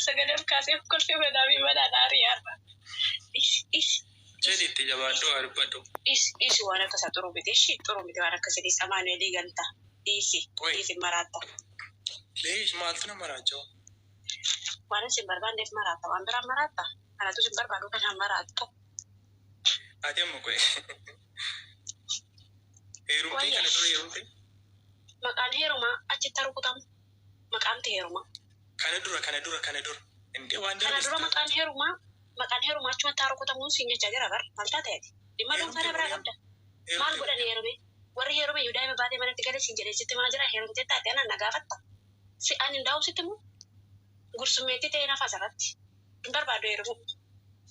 سجدم كاسيف كل في بدامي بنا ناريا إيش جدي تجاباتو أربعتو إيش وانا كساترو بديشي ترو بدي وانا كسيدي سامانة دي جنتا إيسي مراتا ليش ما ألتنا مراجو وانا سيمبربان ديف مراتا وانبرا مراتا أنا تو سيمبربان لو كان مراتو أديم مكوي هيروتي كان تقول هيروتي مكان هيروما أشترو كتام مكان هيروما كان دور إنتي واندر كان دور مكان هيروما شو تارو كتامون سينجا جاجرا بر مالتا تادي لما دون كان برا كبدا مال بدن هيرومي وري هيرومي يداي بعد ما نتكلم سينجا ستة ما جرا هيروم تاتي أنا نجافتا si anin daw sitemu gursumeti te na fasarat ndar ba do yero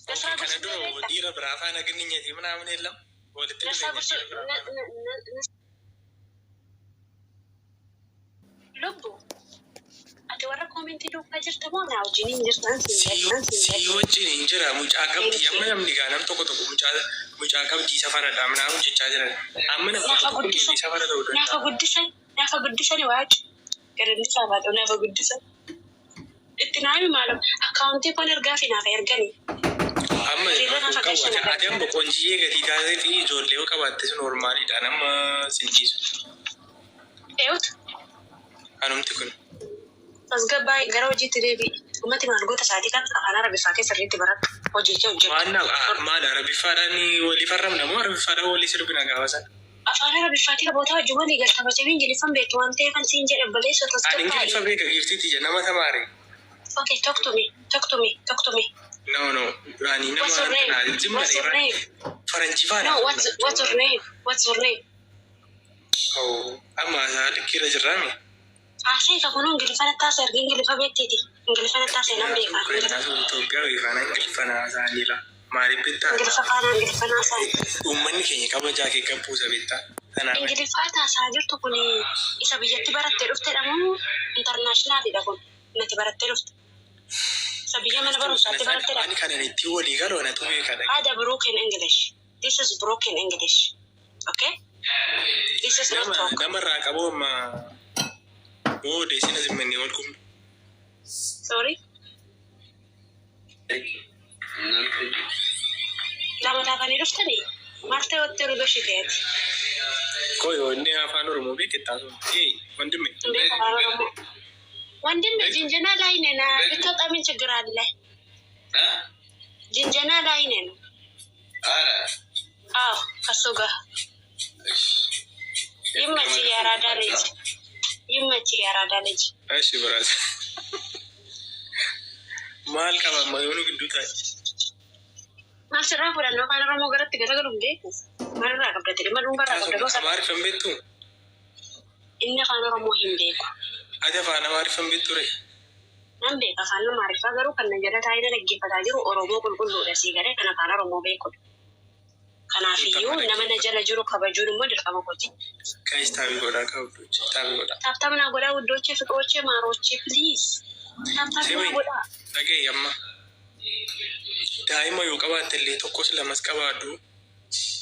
dasa gursumeti dira brafa na gnin yati mana mun illam wala te dasa gursumeti lobo ate wara commenti do fajir tamo na ujini njirtan si ujini njira mucaqab yamma namni ganam tokko mucaqab di safara da mana mun jajjira amma na di safara do nafa guddisa ni waaj Kerana sahabat, orang apa gudisa? Itu nami malam, akaunti pun ergafi nafa ergani. Amma, kau ada yang berkunci ke tidak ada di jual lewat kabat itu normal itu, nama sinjis. Eut? Anum tikun. Pas gabai garau jitu debi, umat iman gue tasadi kan anak Arabi Fakir sering tibarat ojek. Mana Arabi Fakir ni wali faram nama Arabi Fakir wali seru bina kawasan. Afaan Arabi Fakir bota jual ni galta macam ini jadi sambil tuan teh kan sinjir beli suatu sekali. Ada yang sambil ke girti tiga nama tamari. Okay, talk to me. No. Rani nama. What's your name? Faranjifana. No, what's your name? Oh, amma ada kira jerami. Saya tak konon gilifana tasar, gilifana betiti, gilifana tasar nambe kan. Itu gilifana zanila. Mari pita. Gilifana saya. Umman kenya kaba jake kampusa pita. Gilifana saya tu puni isa bijati barat terus teramu international tidak pun nanti barat terus. Sabija mana baru saat barat terus. Ani kan ini tiwa liga loh nanti tuh kan. Ada broken English. This is broken English. Okay? This is not talk. Nama rakabo ma. Oh, di sini sebenarnya walkum. Sorry. Lama tak kan hidup tadi. Marte hotel udah sikat. Kau ini apa normal be kita tu? Wandem. Wandem jinjana lain na. Itu kami cegeran leh. Jinjana lain. Kasuga. Yumma ciyara dalej. Asyik beras. Mal kaba mayonu gitu tak. Masih ragu dan nak anak mau gerak tiga galung deh. Mana nak berarti lima rumbar nak berdoa. Kamar pembetu. Ini kan orang mau hindek. Ada apa nama pembetu re? Nambe kan nama Arif agaru kan negara Thailand lagi pada juru orang mau kulkul udah sigare karena orang mau bekut. Karena view nama negara juru kabar juru model kamu kunci. Kais tabi goda kau tu, tabi goda. Tapi mana goda udah cek oce maroce please. Tapi mana goda. Lagi yamma. Daima yuk kawan terli tokos lamas kawadu.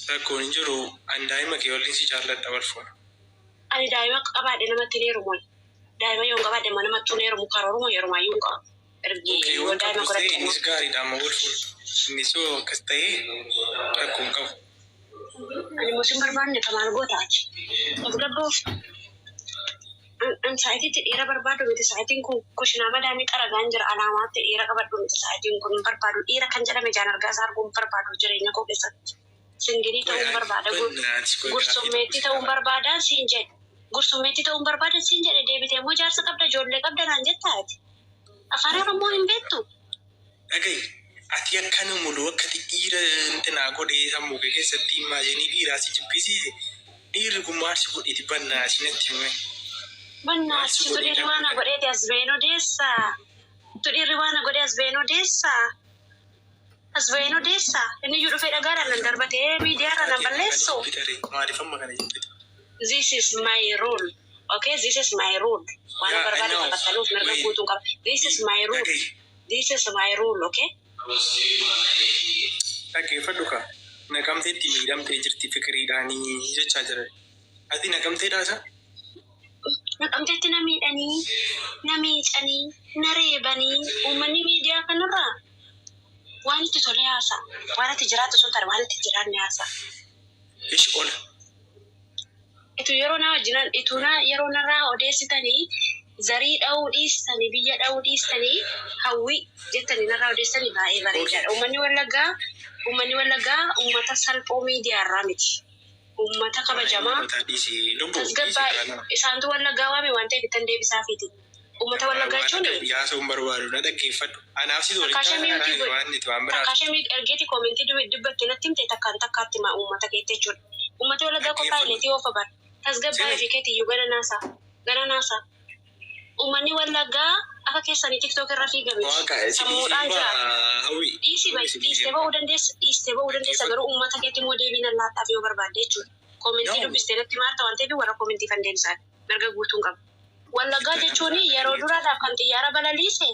Rakon juru andaima kiolin si charla tawarfon. Ani daima kawan de nama tini rumon. Daima yung kawan de mana matune rumu karorumon ya rumah yung kau. Pergi. Yung daima kau ini segari dama warfon. Ini so kastai rakon kau. Ani musim berbanding kamar goda. Tapi kalau saya itu era berbadu itu saya tinggal kusinama dami cara ganjar alamat era kabadu itu saya tinggal berbadu era kan cara mejanar gasar berbadu jadinya kok bisa sendiri tahu berbadu gursumeti tahu berbadu sinjet gursumeti tahu berbadu sinjet dia bisa mau jar sekapda jodle kapda lanjut tadi afara romo imbetu Oke ati akkana mulu wakati era ntena gode samu ke satti imagine era si jibisi era kumarsi gode di banna sinatime Benar, itu di mana gode di Asbeno desa. Itu di mana gode Asbeno desa. Ini juru feda gara nanti bate media kan baleso. This is my rule. Okay, this is my rule. Wana berbeda kata taluk mereka butuh kap. This is my rule, okay? Oke, faduka. Nakam te timidam te jirti fikri dani je charger. Adi nakam te dasa? Naqamteetti na miidhanii, na miicanii, na reebanii, uummanni miidiyaa kanarraa waan itti tole haasa. Waan itti jiraatu sun ta'a waan itti jiraanne haasa. Ishi ola. Itu yeroo na wajjinan ituna yeroo narraa odeessitanii zarii dha'uu dhiistanii biyya dha'uu dhiistanii hawwii jettanii narraa odeessanii baay'ee bareedaadha. Uummanni wallaggaa uummata salphoo miidiyaarraa miti. Uummata kabajamaa tasgabbaa isaantu wallaggaa waame waan ta'eef ittiin deebisaafiiti. Uummata wallaggaa jechuun yaasa barbaadu na dhaggeeffadhu. Anaaf si Takkaashee ergeeti koomentii dubbattee natti himte takkaatti maa uummata keetti jechuudha. Uummata wallaggaa qophaa'eetii oofa bara. Tasgabbaa fi keetiyyuu gana naasa. Uummanni wallaggaa akka keessanii tiktook irra fiigame sammuudhaan jira. Dhiistee ba'uu dandeessa garuu uummata keetti immoo deebiin allaadhaaf yoo barbaadde jechuudha. Koomentii dubbistee natti maarta waan ta'eef warra koomentii kan deebisan mirga guutuun qaba. Wallaggaa jechuun yeroo duraadhaaf kan xiyyaara balaliise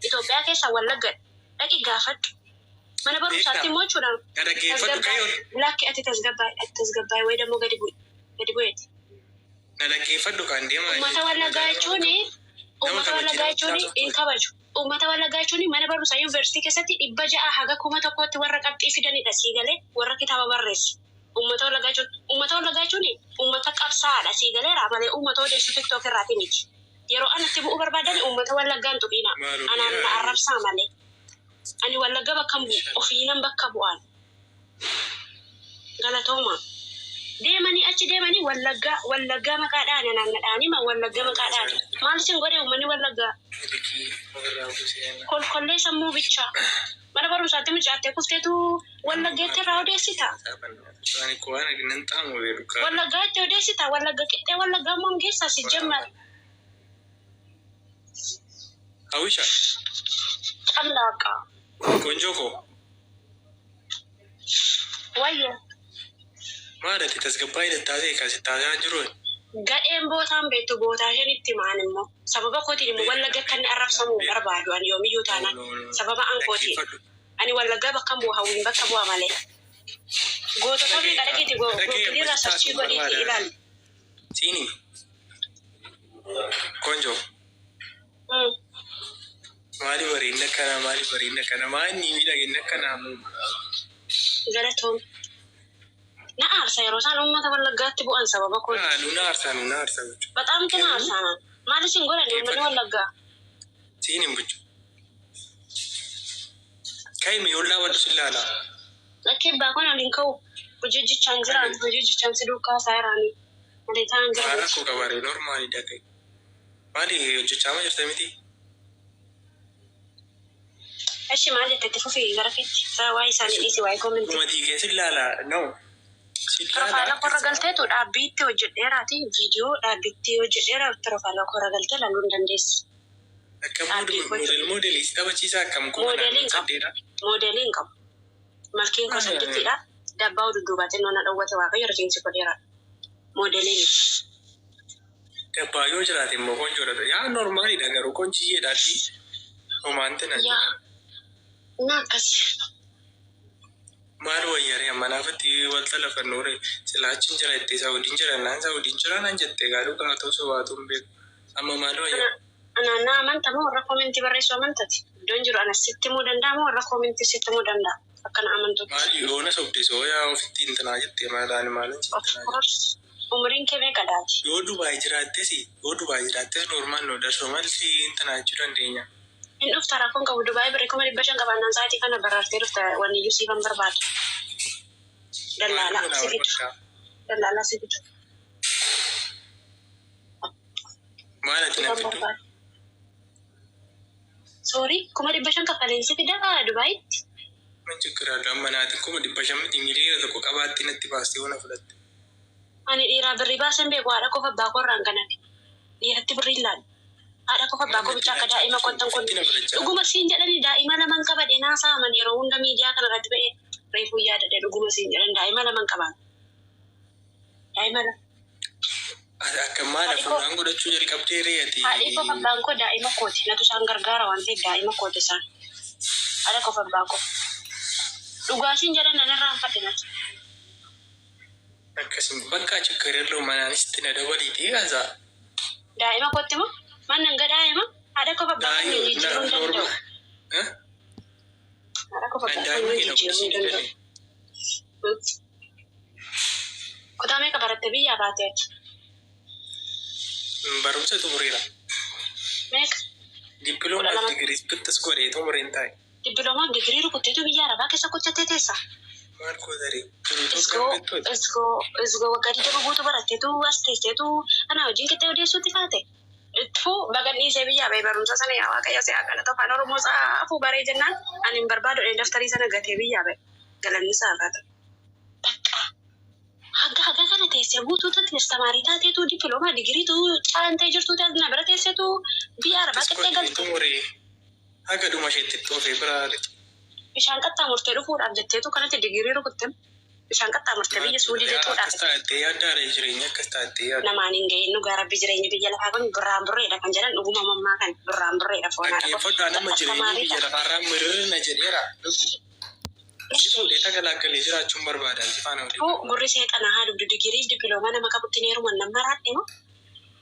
Itoophiyaa keessa wallaggadha. Dhaqi gaafadhu. Mana barumsaatti immoo jechuudhaan lakki ati tasgabbaa'e wayi dammoo gadi bu'eeti. Na dhaggeeffadhu kan deemaa. Uummata wallaggaa jechuun hin kabaju. Uummata wallaggaa jechuun mana barumsaa yuunivarsiitii keessatti 600 haga 1,000tti warra qabxii fidanidha sii galee warra kitaaba barreessu. Uummata wallaggaa jechuun uummata qabsaa'aadha sii galeera malee uummata odeessuu tiktook irraati miti. Yeroo anatti bu'uu barbaadan uummata wallaggaan tuqina. Anaan na arrabsaa malee. Ani wallagga bakka ofiinan bakka bu'aan. Galatooma. Achi deemanii wallaggaa maqaadhaan naannadhaanii wallaggaa maqaadhaan. Maal isin godhe uummanni wallaggaa? Kolkollee sammuu bichaa. Mana barumsaatti mucaattee kufteetu wallaggeetti irraa odeessita. Wallaggaa itti odeessita. Wallagga qixxee wallaggaa immoo geessaa si jemmala. Hawwisha. Callaaqa. Konjoko. Wayyo. Maalati tasgabbaa'ee dattaasee kaasitti taasisaa jiru? Gadheen bootaan beektu bootaa isheen itti maan immoo sababa kootiin immoo wallagga akka inni arrabsamuu barbaadu ani yoomiyyuu taanaan sababa ankootiin ani wallaggaa bakka bu'aa hawwiin bakka bu'aa malee. Gootota fi qadhaqiiti gootirra sarchii godhiitii ilaali. Siini. Konjo. Maali bareedina kana maali miidhagina kana. Galatoon. Na aarsa yeroo isaan uummata wallaggaatti bu'an sababa kootiin. Nuna aarsa. Bataam kina aarsana. Maal isin godhan uummanni wallaggaa? Siini buchu. Kaimi yollaa waddu sillaala. Lakkee baakon aliin ka'u hojjechaan jiraan hojjechaan si duukaa isaa jiraanii. Malee ta'an jira. Maal akkoo qabaaree normaali dhaqee. Maali hojjechaa ma jirta miti? Ashi maal jettee fufii gara keetti waa'ee isaanii dhiisi waa'ee koomentii. Uummatii keessa ilaala no. Profaayila korra galteetu dhaabbiitti hojjedheeraati viidiyoo dhaabbiitti hojjedheera profaayila korra galtee laaluu hin dandeessi. Akka moodeelii taphachiisaa akkam moodeliin qabu. Malkiin gosa diddiidha. Dabbaa dudduubaatiin noona dhawwate waaqayyo rifeensi godheera. Moodeliin. Dabbaa yoo jiraate immoo konjoodha. Yaa normaaliidha garuu konjiyyeedhaati. Homaante na jira. Na akkas. Maal wayyaree ammanaafatti walta lafa noore silaachiin jira itti Saawudiin jira Saawudiin jira naan jettee gaaduu gaatoo sobaatuun beeku. Amma maal wayyaree? Naannaa amanta moo warra koomentii barreessuu amantati? Iddoon jiru anas sitti himuu danda'a moo warra koomentii sitti himuu danda'a? Akkana amantuuti. Maali yoona sobde sooyaa ofitti intanaa jettee maalaan maalin umriin kee meeqa daati? Yoo Dubaay jiraattes normaal no darsoo maalti intanaa jechuu dandeenya? Hin dhufta rakkoon qabu Dubaay birrii 500 qabaannaan sa'aatii kana baraartee dhufta wanni iyyuu siifan barbaadu. Dallaalaa si fidu. Maalati na fidu? Sorry, 500 kaffaleen si fidaa Dubaayitti? Man jikiraadha amma naatiin 500 miliyoona tokko qabaatti natti baastee waan fudhatte. Ani dhiiraa birrii baasan beeku haadha qofa abbaa korraan kaname. Dhiiratti birrii ilaali. Haadha qofa abbaa qofa bichaa akka daa'ima qottan kun. Dhuguma siin jedhani daa'ima lamaan qabadhe naasaaman yeroo hunda miidiyaa kanarratti ba'ee reefuu yaadadhe dhuguma siin jedhan daa'ima lamaan qaban. Daa'ima lama. Akka maala fuudhaan godhachuu jalqabdee reeyati. Haadhi qofa abbaan koo daa'ima kooti. Natu isaan gargaara waan ta'eef daa'ima kooti isaan. Haadha qofa abbaa qofa. Dhugaatiin jedhan nanirraan fadhinati. Akkasuma bakka chukkareerroo manaanis itti na dabaliitii gaasaa. Daa'ima kotti moo manni hanga daa'ima haadha kofa baafamee jijjiiruu hin danda'u. Haadha kofa baafamee jijjiiruu hin danda'u. Kutaa meeqa baratte biyyaa baateeti? Barumsa xumuriira. Meeqa? Dippiloomaa digirii bittas godhee xumuriin taa'e. Dippiloomaa digirii rukutteetu biyya arabaa keessa gochattee teessa? Maal gootarii? Isgoo waggaa 20 guutuu baratteetu as teesseetu kana wajjin qixxee odeessuutti kaate. Ittuu bagan dhiisee biyyaa ba'ee barumsa sana yaa waaqayyo si haa galatu afaan Oromoo saafuu baree jennaan ani hin barbaadu daftarii sana gatee biyyaa ba'e galanni isaa hafaata. Bakka haga kana teessee guutuutu testamaarii taateetu dippiloomaa digiriitu caantee jirtu na bira teesseetu biyya arabaa qixxee galtu. Haga dhuma isheetti xoofee biraadha. Bishaan qaxxaamurtee dhufuudhaaf jetteetu kanatti digirii rukutte. Bishaan qaxxaamurtee biyya Suudii jechuudhaaf. Akkas taatee yaaddaadha jireenya akkas taatee yaadda. Namaan hin ga'in dhugaa rabbi jireenya biyya lafaa kun birraan birreedha kan jedhan dhuguma mammaa kan birraan birreedha foonaadha. Dhaggeeffadhaa nama jireenya biyya lafaarraa mirrina jedheera. Si fuudhee tagalaagalee jiraachuun barbaadan si faana waliin. Gurri seexanaa haa dugdu digirii dippiloomaa nama qabutti ni heeruman nama raadhe moo?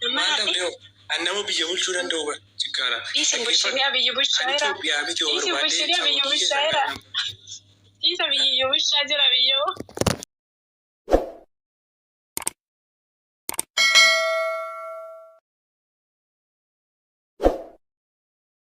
Nama raadhe. Nama biyya bulchuu danda'u bara. Isin bulchanii biyya bulchaa jira. Isin bulchanii biyya bulchaa jira.